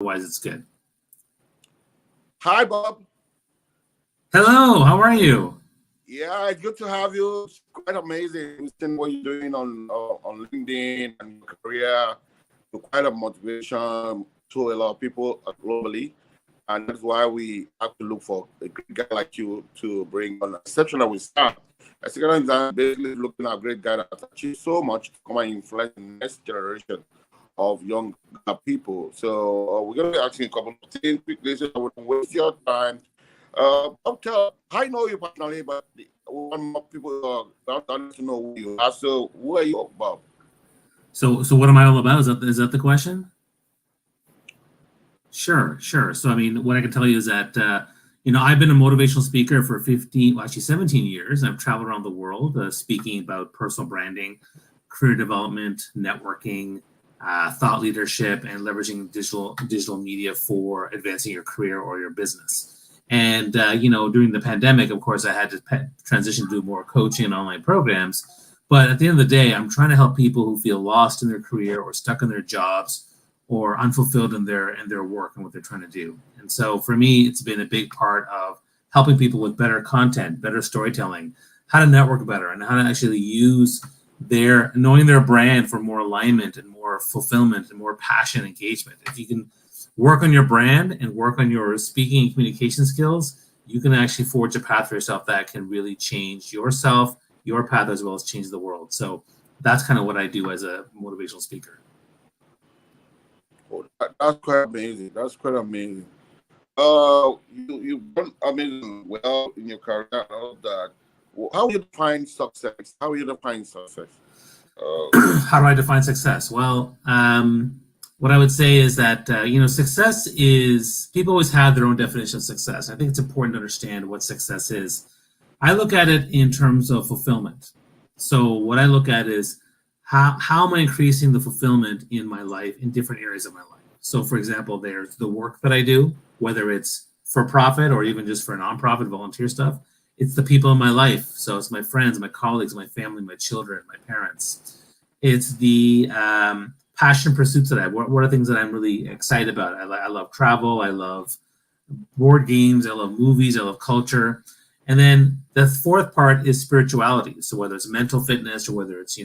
Otherwise, it's good. Hi, Bob. Hello, how are you? Yeah, it's good to have you. It's quite amazing seeing what you're doing on LinkedIn and your career. To quite a motivation to a lot of people globally, and that's why we have to look for a great guy like you to bring on. Exceptional with start. A second exam basically looking at a great guy that has achieved so much to come and influence the next generation of young people. So we're going to be asking a couple of things quickly so I wouldn't waste your time. I know you personally, but we want more people to know who you are. So who are you, Bob? So what am I all about? Is that the question? Sure. So I mean, what I can tell you is that I've been a motivational speaker for 15, well, actually 17 years. I've traveled around the world speaking about personal branding, career development, networking, thought leadership, and leveraging digital media for advancing your career or your business. And during the pandemic, of course, I had to transition to do more coaching and online programs. But at the end of the day, I'm trying to help people who feel lost in their career or stuck in their jobs or unfulfilled in their work and what they're trying to do. And so for me, it's been a big part of helping people with better content, better storytelling, how to network better, and how to actually use knowing their brand for more alignment and more fulfillment and more passion and engagement. If you can work on your brand and work on your speaking and communication skills, you can actually forge a path for yourself that can really change yourself, your path, as well as change the world. So that's kind of what I do as a motivational speaker. Oh, that's quite amazing. That's quite amazing. You've done amazing well in your career and all of that. How do you define success? How do you define success? How do I define success? Well, what I would say is that success is, people always have their own definition of success. I think it's important to understand what success is. I look at it in terms of fulfillment. So what I look at is how am I increasing the fulfillment in my life in different areas of my life. So for example, there's the work that I do, whether it's for profit or even just for nonprofit volunteer stuff. It's the people in my life. So it's my friends, my colleagues, my family, my children, my parents. It's the passion pursuits that I have. What are things that I'm really excited about? I love travel. I love board games. I love movies. I love culture. And then the fourth part is spirituality. So whether it's mental fitness or whether it's,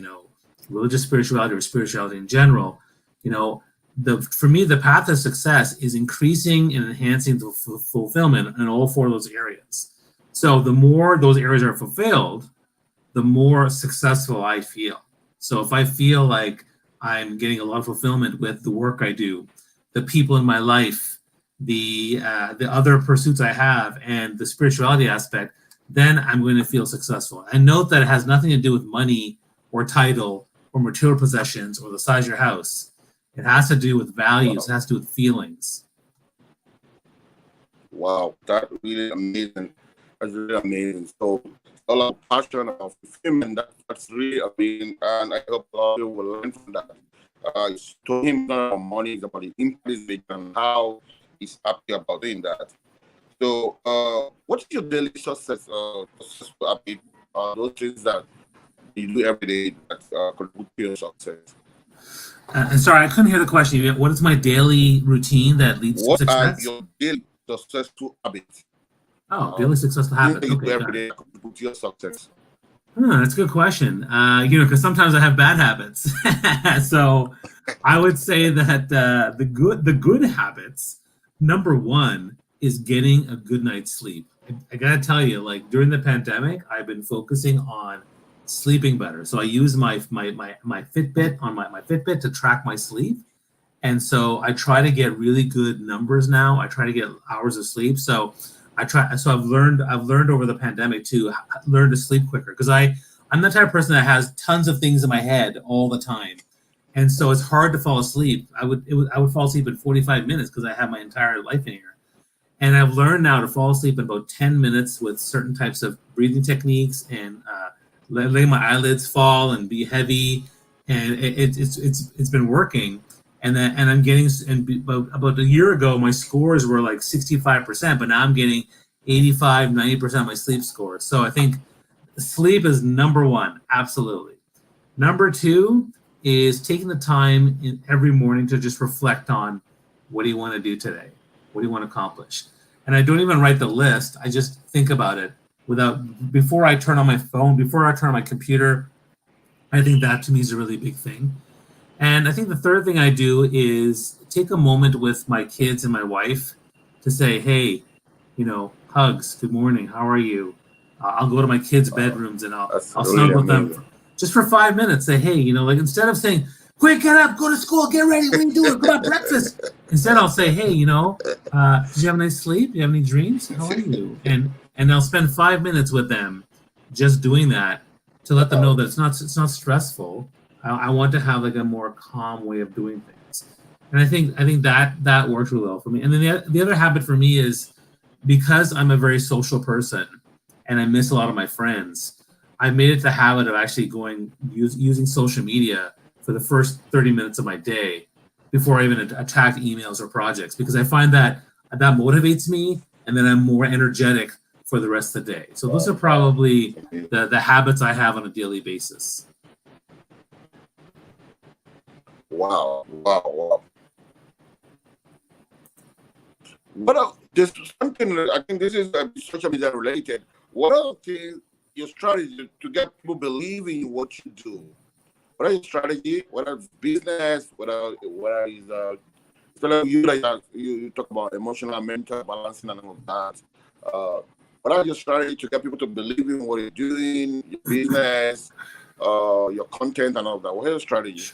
religious spirituality or spirituality in general, for me, the path of success is increasing and enhancing the fulfillment in all four of those areas. So the more those areas are fulfilled, the more successful I feel. So if I feel like I'm getting a lot of fulfillment with the work I do, the people in my life, the other pursuits I have, and the spirituality aspect, then I'm going to feel successful. And note that it has nothing to do with money or title or material possessions or the size of your house. It has to do with values. It has to do with feelings. Wow, that's really amazing. That's really amazing. So all our passion, our fulfillment, that's really amazing. And I hope a lot of people will learn from that. To him, not about money, it's about the impact he's making and how he's happy about doing that. So what's your daily successful habit? Those things that you do every day that contribute to your success? And sorry, I couldn't hear the question. What is my daily routine that leads to What are success? your daily successful habits? Daily successful habits. Things you do Okay, every got day it. that contribute to your success. That's a good question. Because sometimes I have bad habits. So I would say that the good habits, number one, is getting a good night's sleep. I gotta tell you, like during the pandemic, I've been focusing on sleeping better. So I use my Fitbit on my Fitbit to track my sleep. And so I try to get really good numbers now. I try to get hours of sleep. So I've learned over the pandemic to learn to sleep quicker, because I'm the type of person that has tons of things in my head all the time. And so it's hard to fall asleep. I would fall asleep in 45 minutes because I have my entire life in here. And I've learned now to fall asleep in about 10 minutes with certain types of breathing techniques and letting my eyelids fall and be heavy. And it's been working. And I'm getting, about a year ago, my scores were like 65%, but now I'm getting 85, 90% of my sleep scores. So I think sleep is number one, absolutely. Number two is taking the time every morning to just reflect on What do you want to do today? What do you want to accomplish? And I don't even write the list. I just think about it before I turn on my phone, before I turn on my computer. I think that to me is a really big thing. And I think the third thing I do is take a moment with my kids and my wife to say, hey, hugs, good morning, how are you? I'll go to my kids' bedrooms and I'll snuggle with them just for 5 minutes. Say, hey, like instead of saying, quick, get up, go to school, get ready, what are you doing? Go have breakfast. Instead, I'll say, hey, did you have a nice sleep? Do you have any dreams? How are you? And I'll spend 5 minutes with them just doing that to let them know that it's not stressful. I want to have like a more calm way of doing things. And I think that works really well for me. And then the other habit for me is, because I'm a very social person and I miss a lot of my friends, I made it the habit of actually using social media for the first 30 minutes of my day before I even attack emails or projects, because I find that motivates me, and then I'm more energetic for the rest of the day. So those are probably the habits I have on a daily basis. Wow. There's something, I think this is social media related. What are your strategy to get people believing what you do? What are your strategy? What are business? What is you talk about emotional and mental balancing and all of that. What are your strategy to get people to believe in what you're doing, your business, your content and all of that? What are your strategy?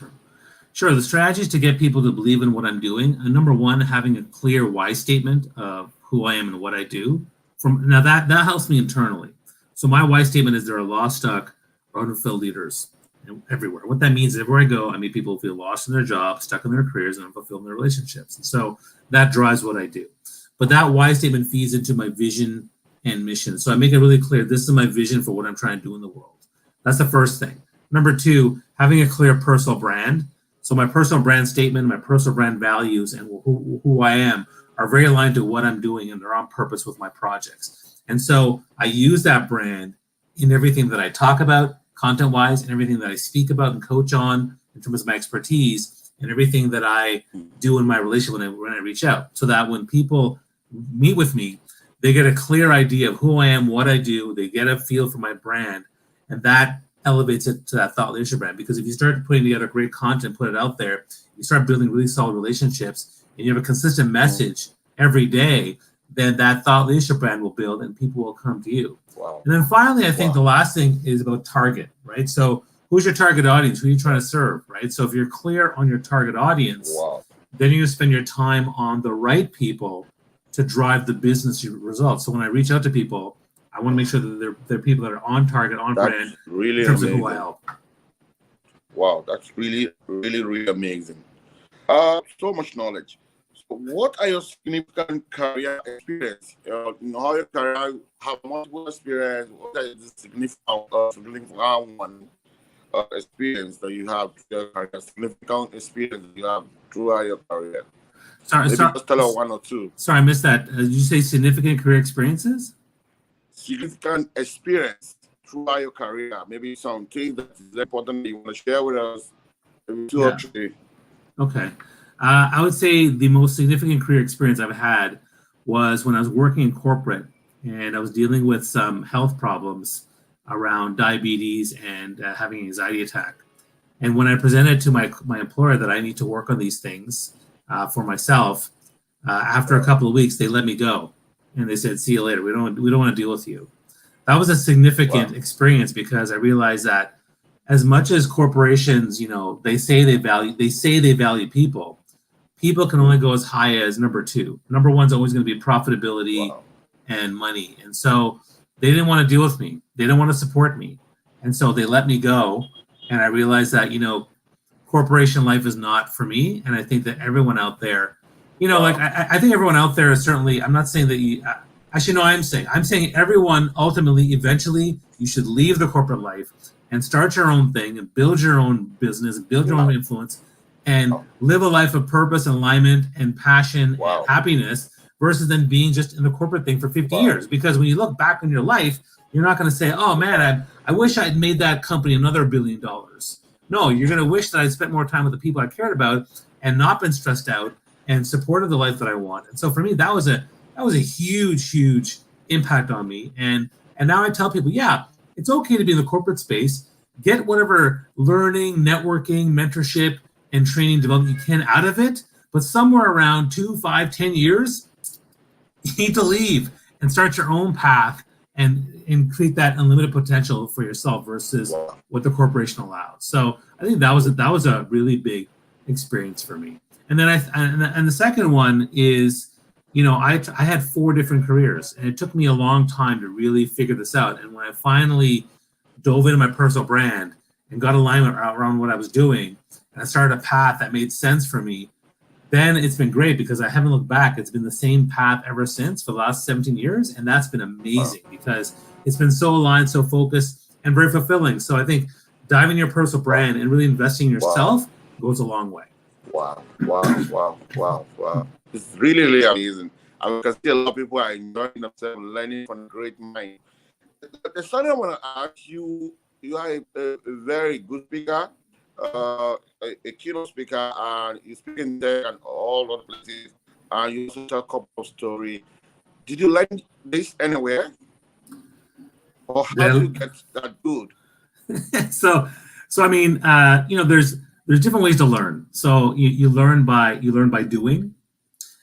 Sure. The strategy is to get people to believe in what I'm doing. Number one, having a clear why statement of who I am and what I do. Now that helps me internally. So my why statement is, there are lost, stuck, or unfulfilled leaders everywhere. What that means is, everywhere I go, I meet people who feel lost in their jobs, stuck in their careers, and unfulfilled in their relationships. And so that drives what I do. But that why statement feeds into my vision and mission. So I make it really clear, this is my vision for what I'm trying to do in the world. That's the first thing. Number two, having a clear personal brand. So my personal brand statement, my personal brand values, and who I am are very aligned to what I'm doing, and they're on purpose with my projects. And so I use that brand in everything that I talk about, content-wise, and everything that I speak about and coach on in terms of my expertise, and everything that I do in my relationship when I reach out, so that when people meet with me, they get a clear idea of who I am, what I do, they get a feel for my brand, and that elevates it to that thought leadership brand. Because if you start putting together great content, put it out there, you start building really solid relationships, and you have a consistent message every day, then that thought leadership brand will build and people will come to you. Wow. And then finally, I think the last thing is about target, right? So who's your target audience? Who are you trying to serve, right? So if you're clear on your target audience, then you're going to spend your time on the right people to drive the business results. So when I reach out to people, I want to make sure that they're people that are on target, on brand, really in terms amazing. of who I help. Wow, that's really, really, really amazing. So much knowledge. So what are your significant career experience? How your career have multiple experience? What is the significant one experience that you have through your career? Significant experience that you have throughout your career? Maybe just tell us one or two. Sorry, I missed that. Did you say significant career experiences? Significant experience throughout your career. Maybe something that is important that you want to share with us. Maybe two or three. Okay. I would say the most significant career experience I've had was when I was working in corporate, and I was dealing with some health problems around diabetes and having an anxiety attack. And when I presented to my employer that I need to work on these things for myself, after a couple of weeks, they let me go. And they said, see you later. We don't want to deal with you. That was a significant experience, because I realized that as much as corporations, they say they value people, people can only go as high as number two. Number one's always going to be profitability and money. And so they didn't want to deal with me. They didn't want to support me. And so they let me go. And I realized that, corporation life is not for me. And I think that everyone out there, I think everyone out there is certainly, I'm not saying that you, actually, no, I'm saying everyone ultimately, eventually, you should leave the corporate life and start your own thing and build your own business, build your own influence, and live a life of purpose and alignment and passion and happiness, versus then being just in the corporate thing for 50 years. Because when you look back on your life, you're not going to say, oh man, I wish I'd made that company another $1 billion. No, you're going to wish that I'd spent more time with the people I cared about and not been stressed out and supported the life that I want. And so for me, that was a huge impact on me. And now I tell people, yeah, it's okay to be in the corporate space. Get whatever learning, networking, mentorship, and training development you can out of it. But somewhere around 2, 5, 10 years, you need to leave and start your own path and create that unlimited potential for yourself versus what the corporation allows. So I think that was a really big experience for me. And then and the second one is, I had 4 different careers, and it took me a long time to really figure this out. And when I finally dove into my personal brand and got alignment around what I was doing, and I started a path that made sense for me, then it's been great because I haven't looked back. It's been the same path ever since for the last 17 years. And that's been amazing because it's been so aligned, so focused, and very fulfilling. So I think diving into your personal brand and really investing in yourself goes a long way. Wow. It's really, really amazing. I can see a lot of people are enjoying themselves, learning from a great mind. The something I want to ask you, you are a very good speaker, a keynote speaker, and you speak in there and all other places, and you also tell a couple of stories. Did you learn this anywhere? Or how do you get that good? So I mean, there's different ways to learn. So you learn by doing.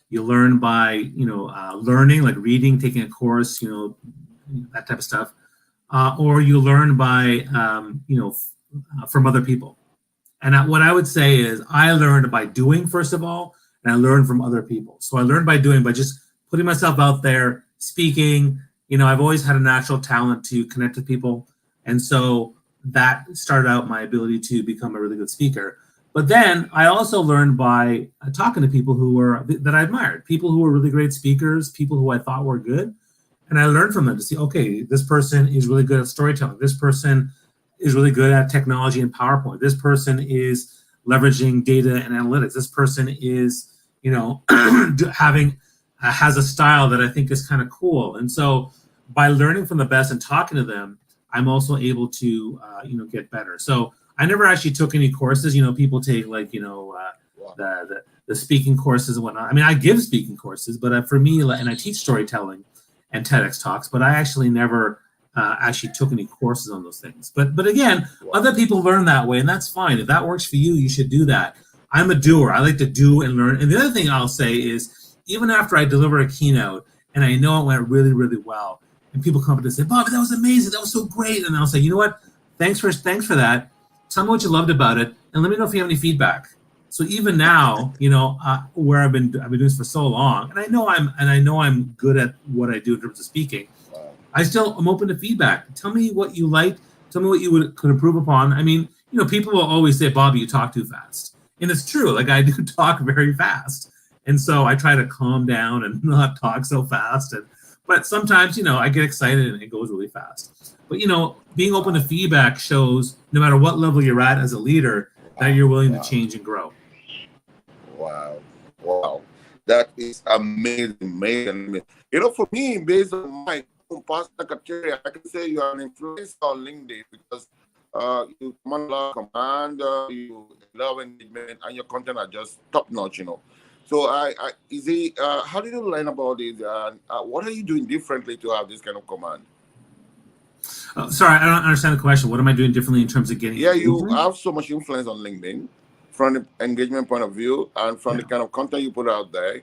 You learn by learning, like reading, taking a course, that type of stuff, or you learn by from other people. And what I would say is I learned by doing, first of all, and I learned from other people. So I learned by doing, by just putting myself out there, speaking. I've always had a natural talent to connect with people. And so that started out my ability to become a really good speaker. But then I also learned by talking to people that I admired, people who were really great speakers, people who I thought were good. And I learned from them to see, okay, this person is really good at storytelling. This person is really good at technology and PowerPoint. This person is leveraging data and analytics. This person is, has a style that I think is kind of cool. And so by learning from the best and talking to them, I'm also able to, get better. So I never actually took any courses. People take the speaking courses and whatnot. I mean, I give speaking courses, but for me, and I teach storytelling and TEDx talks, but I actually never actually took any courses on those things. But again, other people learn that way, and that's fine. If that works for you, you should do that. I'm a doer. I like to do and learn. And the other thing I'll say is, even after I deliver a keynote and I know it went really, really well, and people come up and say, "Bob, that was amazing. That was so great." And I'll say, "You know what? Thanks for that. Tell me what you loved about it, and let me know if you have any feedback." So even now, where I've been doing this for so long, and I know I'm good at what I do in terms of speaking. I still am open to feedback. Tell me what you liked. Tell me what you could improve upon. I mean, people will always say, "Bobby, you talk too fast," and it's true. Like, I do talk very fast, and so I try to calm down and not talk so fast. But sometimes, I get excited and it goes really fast. But being open to feedback shows, no matter what level you're at as a leader, that you're willing to change and grow. Wow, that is amazing. For me, based on my personal criteria, I can say you are an influencer on LinkedIn because you command a lot of command, you love engagement, and your content are just top notch. So how did you learn about it? What are you doing differently to have this kind of command? Sorry, I don't understand the question. What am I doing differently in terms of getting? Yeah, you have so much influence on LinkedIn from the engagement point of view and from the kind of content you put out there.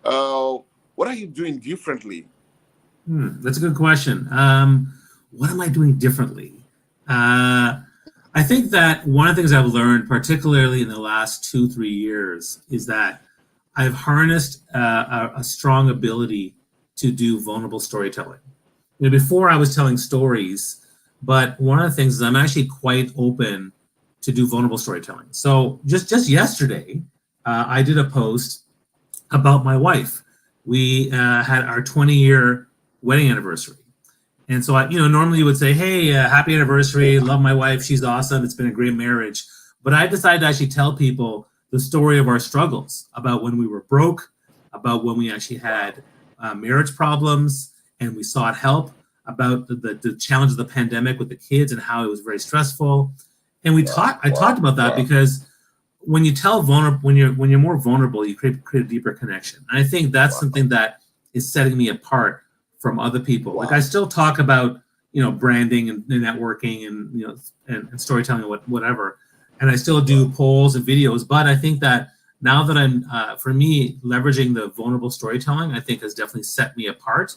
What are you doing differently? That's a good question. What am I doing differently? I think that one of the things I've learned, particularly in the last 2-3 years, is that I've harnessed a strong ability to do vulnerable storytelling. Before I was telling stories, but one of the things is I'm actually quite open to do vulnerable storytelling. So just yesterday, I did a post about my wife. We had our 20-year wedding anniversary. And so, normally you would say, "Hey, happy anniversary, love my wife, she's awesome, it's been a great marriage." But I decided to actually tell people the story of our struggles, about when we were broke, about when we actually had marriage problems and we sought help, about the challenge of the pandemic with the kids and how it was very stressful. And I talked about that because when you tell vulnerable, when you're more vulnerable, you create a deeper connection. And I think that's something that is setting me apart from other people. Like I still talk about, branding and networking and, and storytelling and whatever. And I still do polls and videos, but I think that now that I'm, for me, leveraging the vulnerable storytelling, I think has definitely set me apart.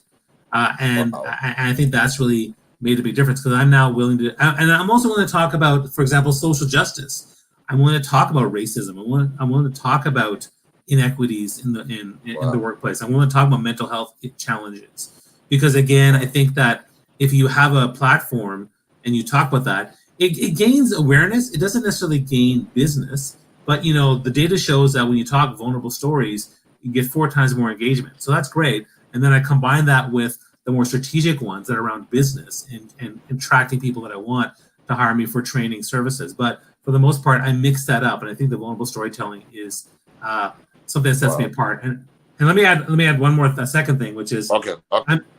And I think that's really made a big difference because I'm now willing to, and I'm also willing to talk about, for example, social justice. I'm willing to talk about racism. I'm willing to talk about inequities in the workplace. I'm willing to talk about mental health challenges because, again, I think that if you have a platform and you talk about that, it gains awareness. It doesn't necessarily gain business, but the data shows that when you talk vulnerable stories, you get 4 times more engagement. So that's great. And then I combine that with the more strategic ones that are around business and attracting people that I want to hire me for training services. But for the most part, I mix that up, and I think the vulnerable storytelling is something that sets me apart. And let me add one more second thing, which is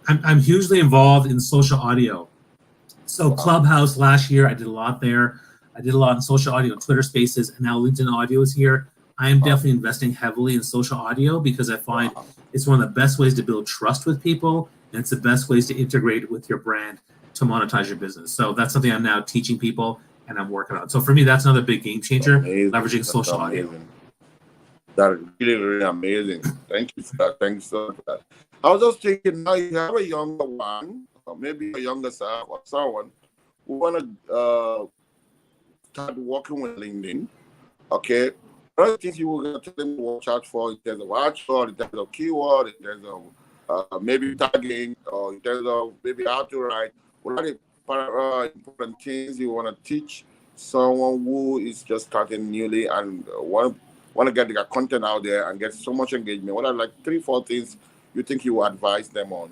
I'm hugely involved in social audio. So Clubhouse last year, I did a lot there. I did a lot in social audio, Twitter Spaces, and now LinkedIn Audio is here. I am definitely investing heavily in social audio because I find it's one of the best ways to build trust with people, and it's the best ways to integrate with your brand to monetize your business. So that's something I'm now teaching people and I'm working on. So for me, that's another big game changer, leveraging social audio. That is really, really amazing. Thank you for that. Thanks so much for that. I was just thinking, now you have a younger one, or maybe a younger self or someone who want to start working with LinkedIn. Okay. One of the things you were going to tell them to watch out for in terms of watchword, in terms of keyword, in terms of maybe tagging, or in terms of maybe how to write. What are the important things you want to teach someone who is just starting newly and want to get their content out there and get so much engagement? What are like 3-4 things you think you would advise them on?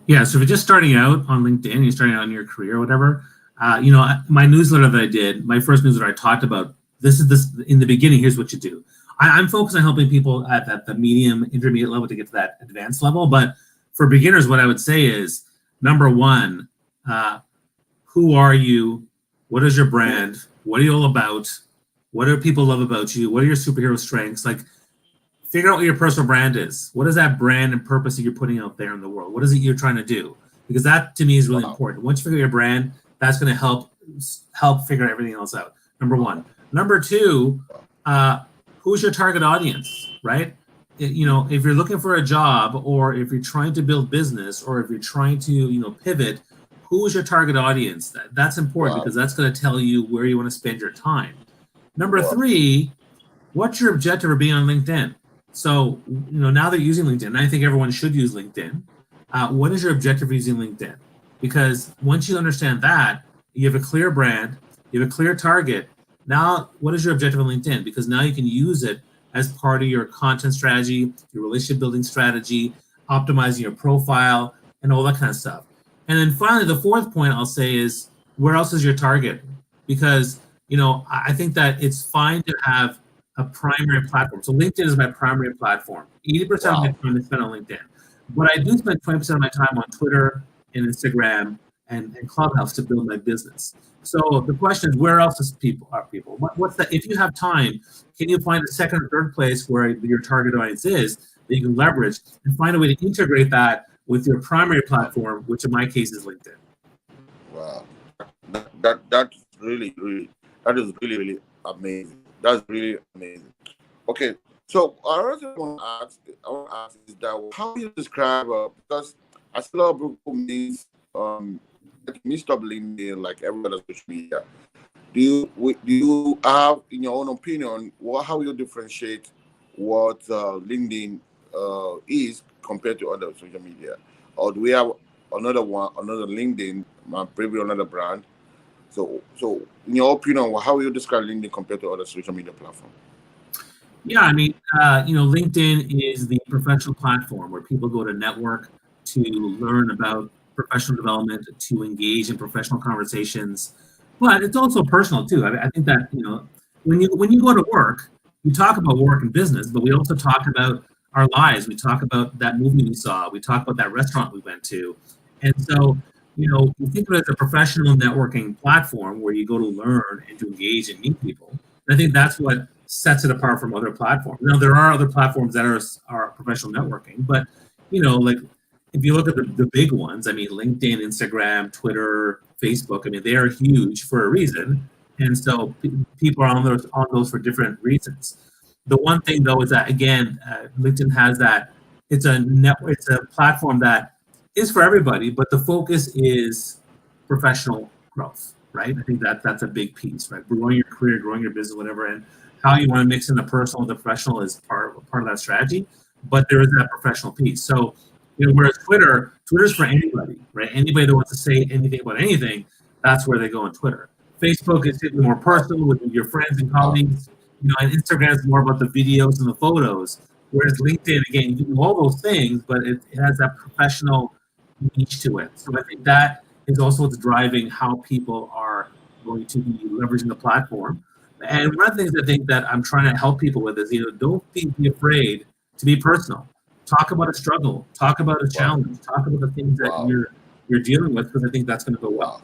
Yeah, so if you're just starting out on LinkedIn, you're starting out in your career or whatever, my newsletter that I did, my first newsletter, I talked about this in the beginning. Here's what you do. I'm focused on helping people at the medium, intermediate level to get to that advanced level. But for beginners, what I would say is, number one, who are you? What is your brand? What are you all about? What do people love about you? What are your superhero strengths? Like, figure out what your personal brand is. What is that brand and purpose that you're putting out there in the world? What is it you're trying to do? Because that, to me, is really important. Once you figure out your brand, that's going to help figure everything else out. Number one. Number two, who's your target audience, right? If you're looking for a job, or if you're trying to build business, or if you're trying to, pivot, who is your target audience? That's important because that's going to tell you where you want to spend your time. Number three, what's your objective for being on LinkedIn? So, now they're using LinkedIn, and I think everyone should use LinkedIn. What is your objective for using LinkedIn? Because once you understand that, you have a clear brand, you have a clear target. Now, what is your objective on LinkedIn? Because now you can use it as part of your content strategy, your relationship building strategy, optimizing your profile, and all that kind of stuff. And then finally, the fourth point I'll say is, where else is your target? Because, I think that it's fine to have a primary platform. So LinkedIn is my primary platform. 80% of my time is spent on LinkedIn. But I do spend 20% of my time on Twitter and Instagram and Clubhouse to build my business. So the question is, where else are people? What's that? If you have time, can you find a second or third place where your target audience is that you can leverage and find a way to integrate that with your primary platform, which in my case is LinkedIn? Wow, that's really really amazing. That's really amazing. Okay, so I also want to ask is that how do you describe because I see a lot of people means stop LinkedIn like every other social media. Do you have, in your own opinion, how you differentiate what LinkedIn is compared to other social media, or do we have another LinkedIn, maybe another brand? So in your opinion, how will you describe LinkedIn compared to other social media platforms? Yeah, I mean, LinkedIn is the professional platform where people go to network, to learn about professional development, to engage in professional conversations. But it's also personal too. I think that when you go to work, we talk about work and business, but we also talk about our lives. We talk about that movie we saw. We talk about that restaurant we went to, and so you think of it as a professional networking platform where you go to learn and to engage and meet people. And I think that's what sets it apart from other platforms. Now, there are other platforms that are professional networking, but like if you look at the big ones, I mean, LinkedIn, Instagram, Twitter, Facebook, I mean, they are huge for a reason, and so people are on those for different reasons. The one thing though is that again, LinkedIn has that it's a platform that is for everybody, but the focus is professional growth, right? I think that's a big piece, right? Growing your career, growing your business, whatever, and how you want to mix in the personal and the professional is part of that strategy. But there is that professional piece. So, whereas Twitter's for anybody, right? Anybody that wants to say anything about anything, that's where they go on Twitter. Facebook is more personal with your friends and colleagues, and Instagram is more about the videos and the photos. Whereas LinkedIn, again, you can do all those things, but it has that professional niche to it. So I think that is also what's driving how people are going to be leveraging the platform. And one of the things I think that I'm trying to help people with is, don't be afraid to be personal. Talk about a struggle. Talk about a challenge. Talk about the things that you're dealing with, because I think that's going to go well.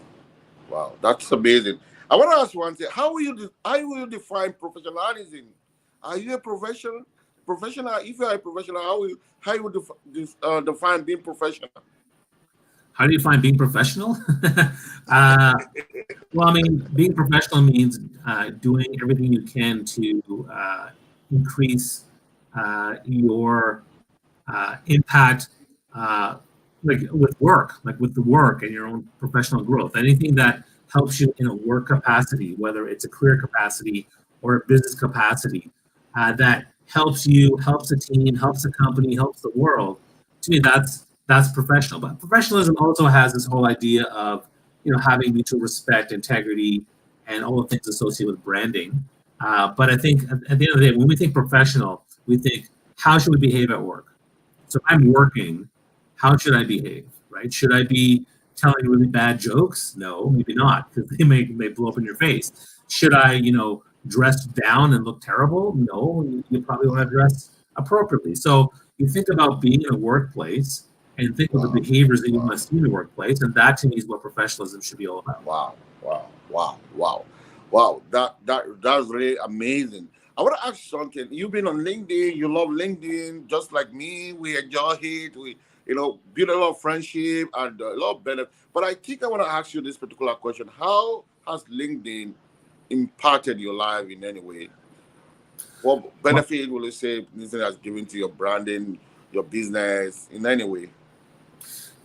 Wow, that's amazing. I want to ask one thing: how will you define professionalism? Are you a professional? If you are a professional, how you define being professional? How do you define being professional? Well, I mean, being professional means doing everything you can to increase your impact, like with the work and your own professional growth. Anything that helps you in a work capacity, whether it's a career capacity or a business capacity, that helps you, helps the team, helps the company, helps the world. To me, that's professional. But professionalism also has this whole idea of having mutual respect, integrity, and all the things associated with branding. But I think at the end of the day, when we think professional, we think, how should we behave at work? So if I'm working, how should I behave? Right? Should I be telling really bad jokes? No, maybe not, because they may blow up in your face. Should I, dress down and look terrible? No, you probably want to dress appropriately. So you think about being in a workplace and think of the behaviors that you must see in the workplace, and that to me is what professionalism should be all about. Wow. That's really amazing. I want to ask something. You've been on LinkedIn. You love LinkedIn, just like me. We enjoy it. We, build a lot of friendship and a lot of benefit. But I think I want to ask you this particular question: how has LinkedIn impacted your life in any way? What benefit will you say LinkedIn has given to your branding, your business, in any way?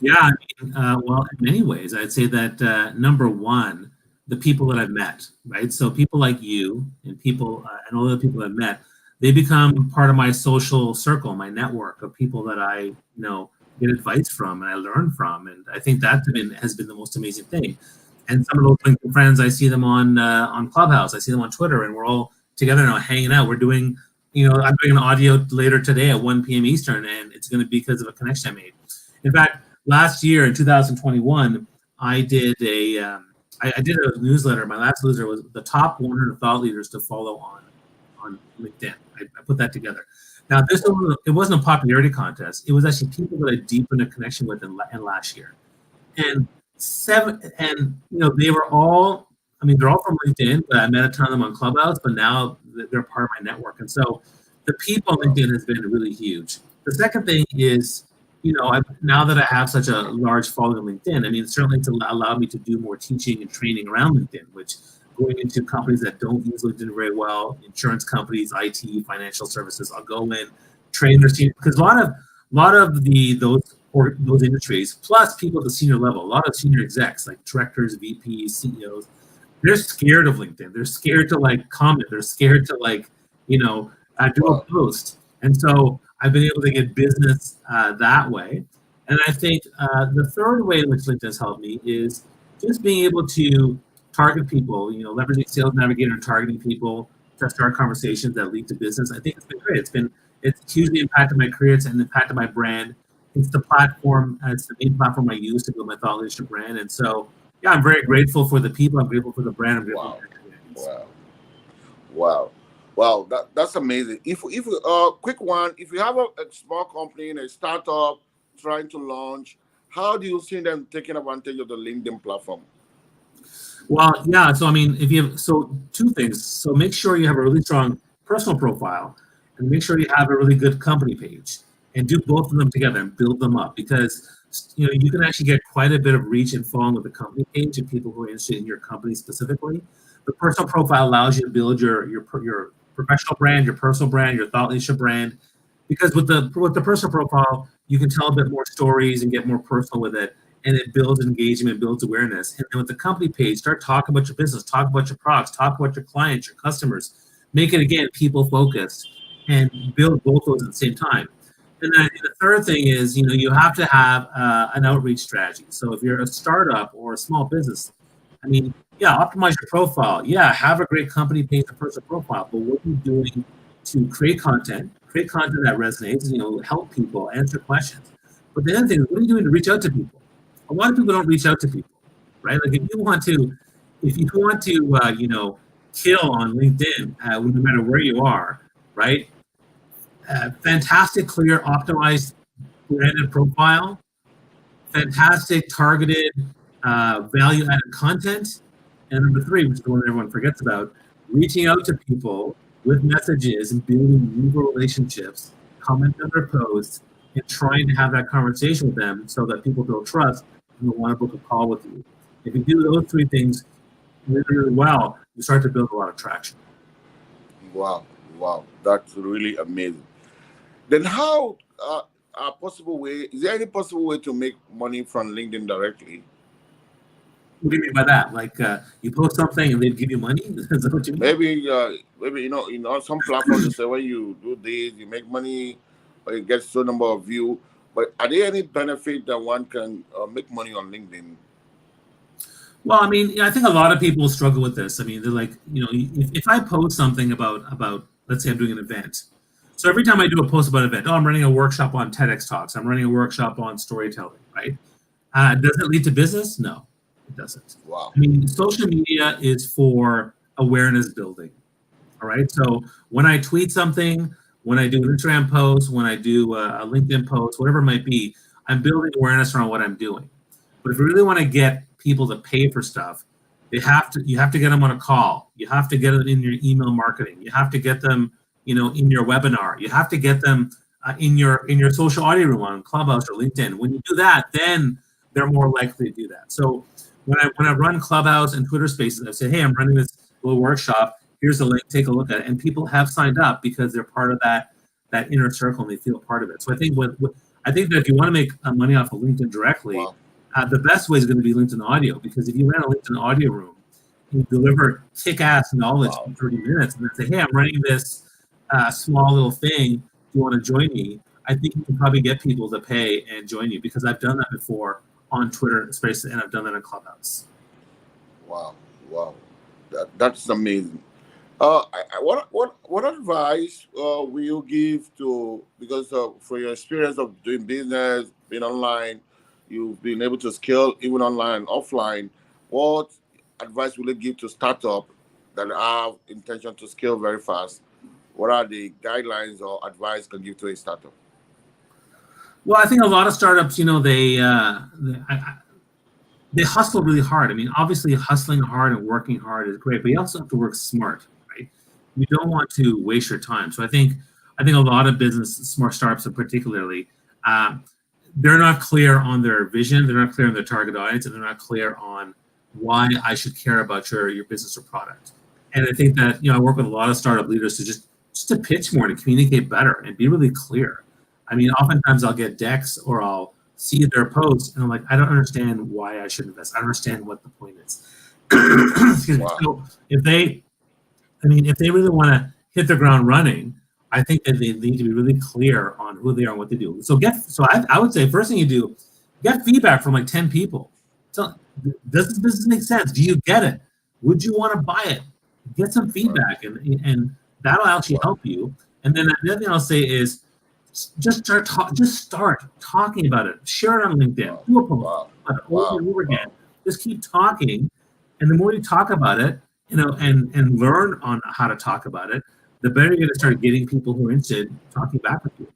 Yeah, I mean, well, in many ways, I'd say that number one, the people that I've met, right? So people like you and people and all the people I've met, they become part of my social circle, my network of people that I, get advice from and I learn from, and I think that has been the most amazing thing. And some of those LinkedIn friends, I see them on Clubhouse, I see them on Twitter, and we're all together now hanging out. We're doing, I'm doing an audio later today at 1 p.m. Eastern, and it's going to be because of a connection I made. In fact, last year in 2021, I did a newsletter. My last newsletter was the top 100 thought leaders to follow on LinkedIn. I put that together. Now, it wasn't a popularity contest. It was actually people that I deepened a connection with in last year, and they were all. I mean, they're all from LinkedIn, but I met a ton of them on Clubhouse. But now they're part of my network, and so the people on LinkedIn has been really huge. The second thing is, now that I have such a large following on LinkedIn, I mean, certainly it's allowed me to do more teaching and training around LinkedIn, which going into companies that don't use LinkedIn very well, insurance companies, IT, financial services, I'll go in, train their team, because a lot of those industries, plus people at the senior level, a lot of senior execs like directors, VPs, CEOs, they're scared of LinkedIn. They're scared to comment. They're scared to do a post. And so I've been able to get business that way. And I think the third way in which LinkedIn has helped me is just being able to target people, leveraging Sales Navigator and targeting people to start conversations that lead to business. I think it's been great. It's hugely impacted my career. It's impacted my brand. It's the platform. It's the main platform I use to build my thought leadership brand. And so, yeah, I'm very grateful for the people. I'm grateful for the brand. I'm grateful for the communities. Wow, that's amazing. If quick one, if you have a small company and a startup trying to launch, how do you see them taking advantage of the LinkedIn platform? Well, yeah. So I mean, two things. So make sure you have a really strong personal profile, and make sure you have a really good company page, and do both of them together and build them up, because you can actually get quite a bit of reach and following with the company page and people who are interested in your company specifically. The personal profile allows you to build your professional brand, your personal brand, your thought leadership brand, because with the personal profile, you can tell a bit more stories and get more personal with it, and it builds engagement, builds awareness. And then with the company page, start talking about your business, talk about your products, talk about your clients, your customers, make it, again, people focused, and build both those at the same time. And then the third thing is, you have to have an outreach strategy. So if you're a startup or a small business, I mean, yeah, optimize your profile. Yeah, have a great company page and personal profile. But what are you doing to create content that resonates, help people, answer questions? But the other thing is, what are you doing to reach out to people? A lot of people don't reach out to people, right? Like if you want to kill on LinkedIn, no matter where you are, right? Fantastic, clear, optimized, branded profile, fantastic, targeted, value-added content, and number three, which is the one everyone forgets about, reaching out to people with messages and building meaningful relationships, commenting on their posts, and trying to have that conversation with them so that people build trust and will want to book a call with you. If you do those three things really, really well, you start to build a lot of traction. Wow, that's really amazing. Then how is there any possible way to make money from LinkedIn directly? What do you mean by that? Like you post something and they give you money? Is that what you mean? Maybe some platforms, they say when you do this, you make money, or you get so number of views. But are there any benefit that one can make money on LinkedIn? Well, I mean, I think a lot of people struggle with this. I mean, they're like, if I post something about, let's say I'm doing an event. So every time I do a post about an event, I'm running a workshop on TEDx Talks, I'm running a workshop on storytelling, right? Does it lead to business? No, it doesn't. Wow. I mean, social media is for awareness building, all right? So when I tweet something, when I do an Instagram post, when I do a LinkedIn post, whatever it might be, I'm building awareness around what I'm doing. But if you really want to get people to pay for stuff, you have to get them on a call. You have to get them in your email marketing. You have to get them, in your webinar. You have to get them in your social audio room on Clubhouse or LinkedIn. When you do that, then they're more likely to do that. So when I run Clubhouse and Twitter Spaces, I say, hey, I'm running this little workshop. Here's the link. Take a look at it. And people have signed up because they're part of that inner circle and they feel part of it. So I think that if you want to make money off of LinkedIn directly, wow, the best way is going to be LinkedIn audio, because if you ran a LinkedIn audio room, you deliver kick-ass knowledge in 30 minutes and then say, hey, I'm running this small little thing. Do you want to join me? I think you can probably get people to pay and join you, because I've done that before on Twitter Spaces and I've done that on Clubhouse. Wow. That's amazing. What advice will you give to, because for your experience of doing business, being online, you've been able to scale even online and offline, what advice will you give to startup that have intention to scale very fast? What are the guidelines or advice you can give to a startup? Well, I think a lot of startups, they hustle really hard. I mean, obviously hustling hard and working hard is great, but you also have to work smart, right? You don't want to waste your time. So I think a lot of smart startups in particularly, they're not clear on their vision, they're not clear on their target audience, and they're not clear on why I should care about your business or product. And I think that, I work with a lot of startup leaders to just to pitch more, to communicate better and be really clear. I mean, oftentimes I'll get decks or I'll see their posts and I'm like, I don't understand why I should invest. I don't understand what the point is. Excuse me. So if they really want to hit the ground running, I think that they need to be really clear on who they are and what they do. So I would say first thing you do, get feedback from like 10 people. So does this business make sense? Do you get it? Would you want to buy it? Get some feedback and that'll actually help you. And then the other thing I'll say is just start talking about it. Share it on LinkedIn. Do a post over and over again. Just keep talking. And the more you talk about it, and learn on how to talk about it, the better you're going to start getting people who are interested talking back with you.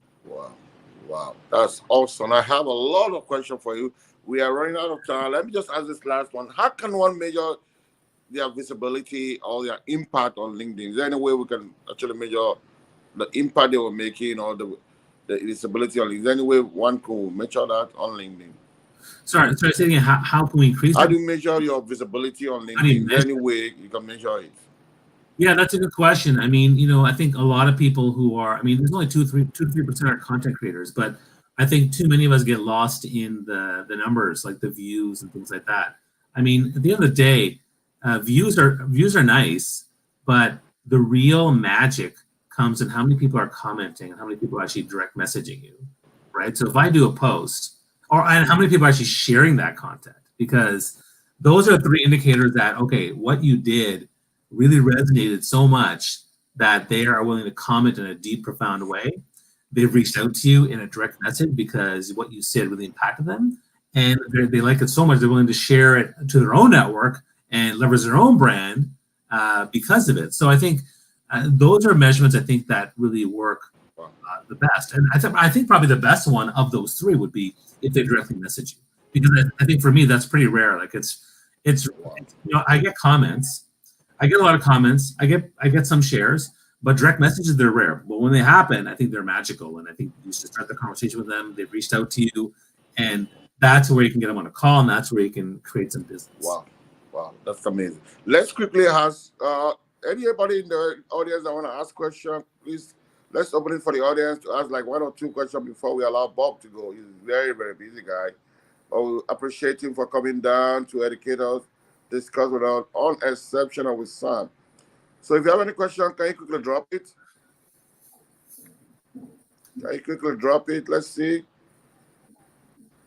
Wow. That's awesome. I have a lot of questions for you. We are running out of time. Let me just ask this last one. How can one measure their visibility or their impact on LinkedIn? Is there any way we can actually measure the impact they were making or the visibility on LinkedIn? Is there any way one could measure that on LinkedIn? Sorry, say again, how can we increase How it? do you measure your visibility on How do you LinkedIn? Is there any way you can measure it? Yeah, that's a good question. I mean, you know, I think a lot of people who are, I mean, there's only 2 to 3% are content creators, but I think too many of us get lost in the numbers, like the views and things like that. I mean, at the end of the day, views are nice, but the real magic comes in how many people are commenting and how many people are actually direct messaging you, right? So if I do a post, and how many people are actually sharing that content, because those are 3 indicators that, okay, what you did really resonated so much that they are willing to comment in a deep, profound way. They've reached out to you in a direct message because what you said really impacted them, and they like it so much they're willing to share it to their own network and leverage their own brand because of it. So I think those are measurements I think that really work the best. And I think probably the best one of those 3 would be if they directly message you, because I think for me that's pretty rare. Like it's you know, I get comments. I get a lot of comments. I get some shares, but direct messages, they're rare. But when they happen, I think they're magical. And I think you should start the conversation with them. They've reached out to you, and that's where you can get them on a call, and that's where you can create some business. Wow, that's amazing. Let's quickly ask anybody in the audience that want to ask questions, please. Let's open it for the audience to ask like 1 or 2 questions before we allow Bob to go. He's a very, very busy guy. But we appreciate him for coming down to educate us, discuss with us on Exceptional with Sam. So if you have any question, can you quickly drop it? Let's see.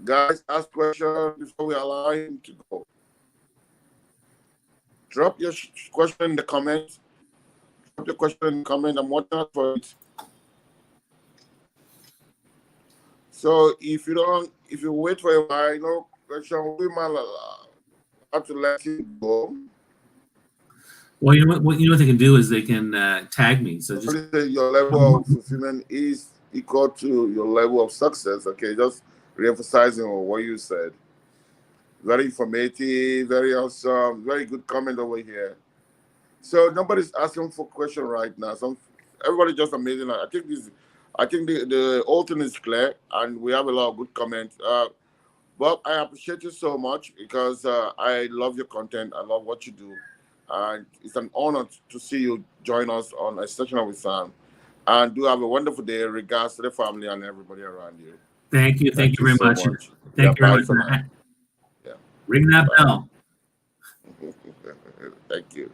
Guys, ask questions before we allow him to go. Drop your question in the comments. Drop your question in the comment. I'm watching out for it. So if you wait for a while, no question, we might have to let you go. Well, you know what they can do is they can tag me. So just your level of fulfillment is equal to your level of success. Okay, just re-emphasizing on what you said. Very informative, very awesome, very good comment over here. So nobody's asking for question right now. Everybody just amazing. I think the whole thing is clear, and we have a lot of good comments. Bob, I appreciate you so much because I love your content. I love what you do. And it's an honor to see you join us on Exceptional with Sam. And do have a wonderful day. Regards to the family and everybody around you. Thank you very so much. Thank you very much. Yeah. Ring that bell. Thank you.